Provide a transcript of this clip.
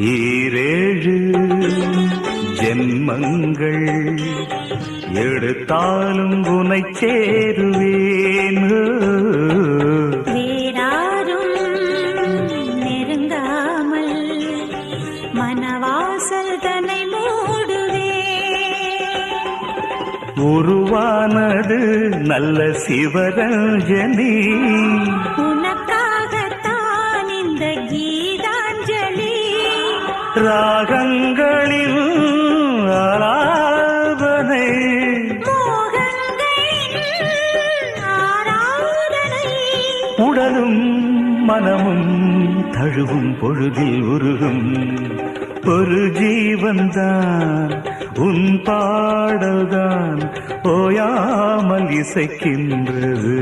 ஈரேழு ஜென்மங்கள் எடுத்தாலும் உனை சேருவேன். வேறாரும் நெருங்காமல் மனவாசல் தன்னை மூடுவே. உருவானது நல்ல சிவரஞ்சனி, உனக்காகத்தான் இந்த கீதாஞ்சலி. ராகங்களின் ஆராதனை, மோகங்களின் ஆராதனை. உடலும் மனமும் தழுவும் பொழுதில் உருகும் ஒரு ஜீவன்தான் உன் பாடல்தான் ஓயாமல் இசைக்கின்றது.